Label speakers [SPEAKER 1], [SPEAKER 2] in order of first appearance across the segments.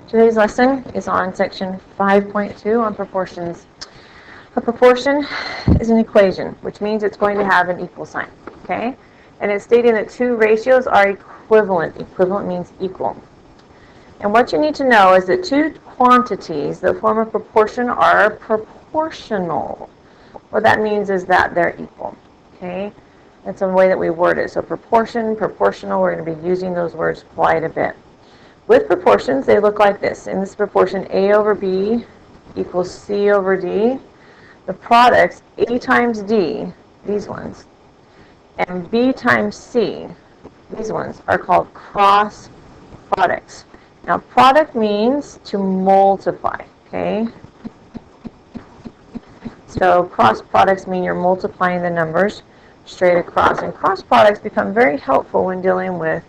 [SPEAKER 1] Today's lesson is on section 5.2 on proportions. A proportion is an equation, which means it's going to have an equal sign, okay? And it's stating that two ratios are equivalent. Equivalent means equal. And what you need to know is that two quantities that form a proportion are proportional. What that means is that they're equal, okay? That's a way that we word it. So proportion, proportional, we're going to be using those words quite a bit. With proportions, they look like this. In this proportion, A over B equals C over D. The products, A times D, these ones, and B times C, these ones, are called cross products. Now, product means to multiply, okay? So cross products mean you're multiplying the numbers straight across. And cross products become very helpful when dealing with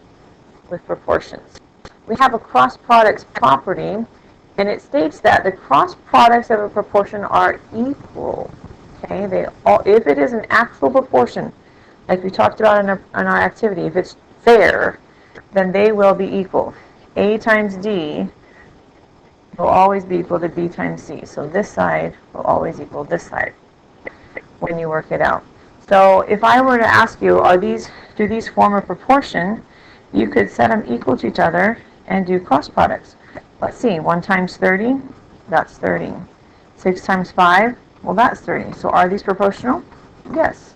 [SPEAKER 1] proportions. We have a cross products property, and it states that the cross products of a proportion are equal. Okay, if it is an actual proportion, like we talked about in our activity, if it's fair, then they will be equal. A times D will always be equal to B times C. So this side will always equal this side when you work it out. So if I were to ask you, do these form a proportion? You could set them equal to each other and do cross products. Let's see, 1 times 30, that's 30. 6 times 5, well, that's 30. So are these proportional? Yes.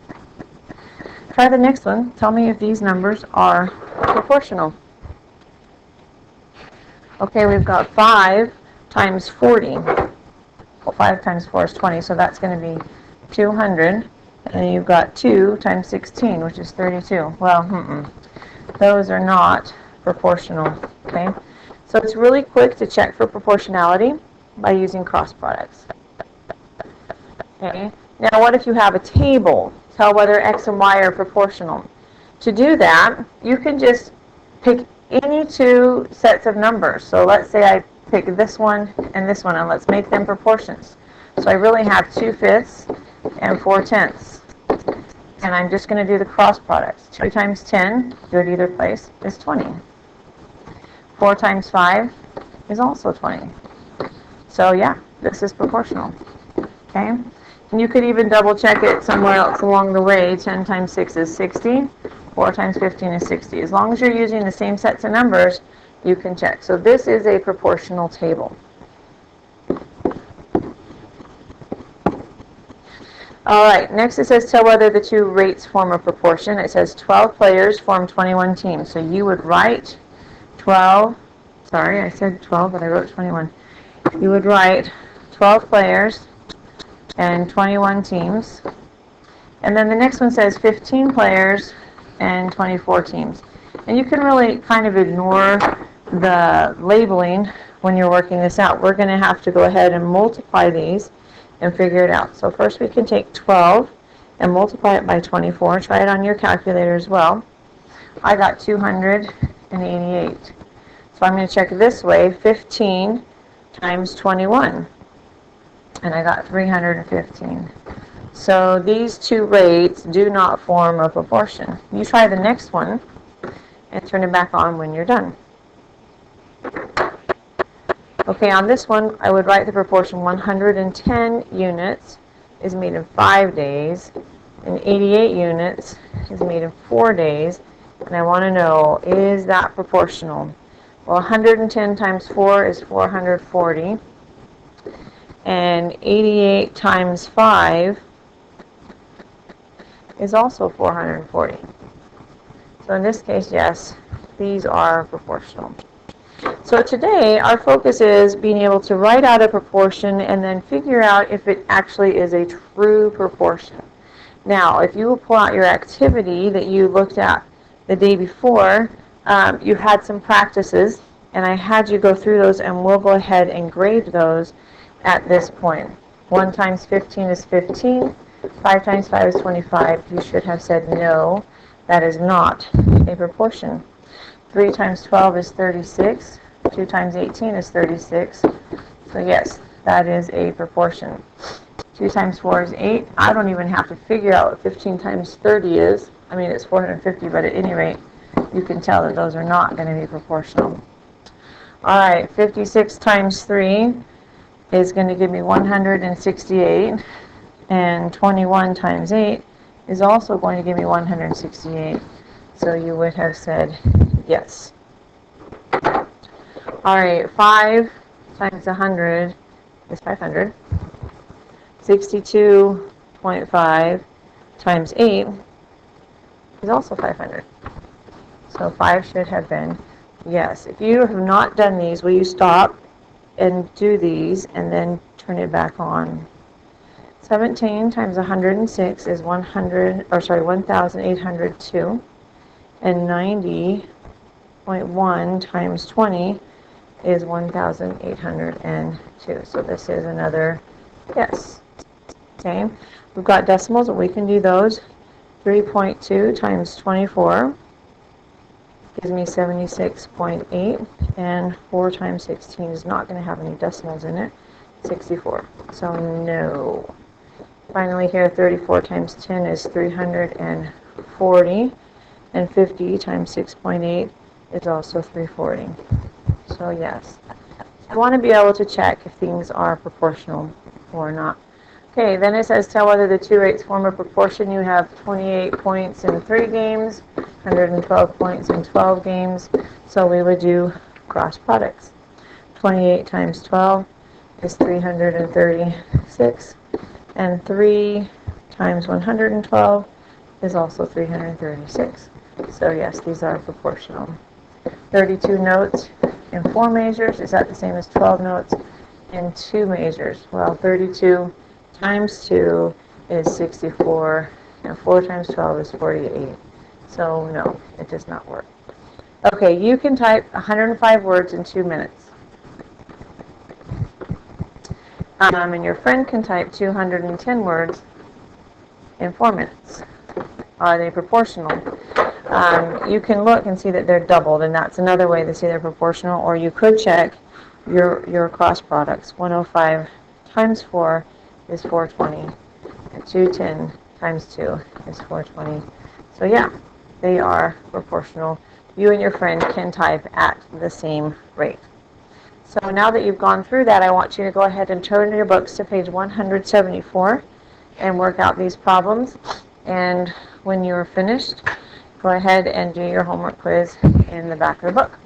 [SPEAKER 1] Try the next one. Tell me if these numbers are proportional. Okay, we've got 5 times 40. Well, 5 times 4 is 20, so that's going to be 200. And then you've got 2 times 16, which is 32. Well, those are not proportional, okay? So it's really quick to check for proportionality by using cross products. Okay? Now what if you have a table? Tell whether X and Y are proportional. To do that, you can just pick any two sets of numbers. So let's say I pick this one, and let's make them proportions. So I really have 2/5 and 4/10. And I'm just going to do the cross products. 2 times 10, do it either place, is 20. 4 times 5 is also 20. So yeah, this is proportional. Okay? And you could even double check it somewhere else along the way. 10 times 6 is 60. 4 times 15 is 60. As long as you're using the same sets of numbers, you can check. So this is a proportional table. All right, next it says tell whether the two rates form a proportion. It says 12 players form 21 teams. So you would write 12, sorry, I said 12, but I wrote 21. You would write 12 players and 21 teams. And then the next one says 15 players and 24 teams. And you can really kind of ignore the labeling when you're working this out. We're going to have to go ahead and multiply these and figure it out. So first we can take 12 and multiply it by 24. Try it on your calculator as well. I got 288. So I'm going to check this way, 15 times 21. And I got 315. So these two rates do not form a proportion. You try the next one and turn it back on when you're done. Okay, on this one, I would write the proportion 110 units is made in 5 days, and 88 units is made in 4 days, and I want to know, is that proportional? Well, 110 times 4 is 440, and 88 times 5 is also 440. So in this case, yes, these are proportional. So today, our focus is being able to write out a proportion and then figure out if it actually is a true proportion. Now, if you will pull out your activity that you looked at the day before, you had some practices, and I had you go through those, and we'll go ahead and grade those at this point. 1 times 15 is 15. 5 times 5 is 25. You should have said no, that is not a proportion. 3 times 12 is 36. 2 times 18 is 36. So yes, that is a proportion. 2 times 4 is 8. I don't even have to figure out what 15 times 30 is. I mean, it's 450, but at any rate, you can tell that those are not going to be proportional. All right, 56 times 3 is going to give me 168, and 21 times 8 is also going to give me 168. So you would have said yes. All right, 5 times 100 is 500. 62.5 times 8 is also 500. So 5 should have been yes. If you have not done these, will you stop and do these and then turn it back on? 17 times 106 is 1,802. And 90.1 times 20 is 1,802. So this is another yes. Okay, we've got decimals, and we can do those. 3.2 times 24 gives me 76.8, and 4 times 16 is not going to have any decimals in it, 64. So no. Finally here, 34 times 10 is 340, and 50 times 6.8 is also 340. So yes. I want to be able to check if things are proportional or not. Okay, then it says tell whether the two rates form a proportion. You have 28 points in 3 games, 112 points in 12 games. So we would do cross products. 28 times 12 is 336, and 3 times 112 is also 336. So yes, these are proportional. 32 notes in 4 measures, is that the same as 12 notes in 2 measures? Well, 32 times 2 is 64, and 4 times 12 is 48. So no, it does not work. Okay, you can type 105 words in 2 minutes. And your friend can type 210 words in 4 minutes. Are they proportional? You can look and see that they're doubled, and that's another way to see they're proportional. Or you could check your cross products. 105 times 4 is 420, and 210 times 2 is 420. So yeah, they are proportional. You and your friend can type at the same rate. So now that you've gone through that, I want you to go ahead and turn your books to page 174 and work out these problems. And when you're finished, go ahead and do your homework quiz in the back of the book.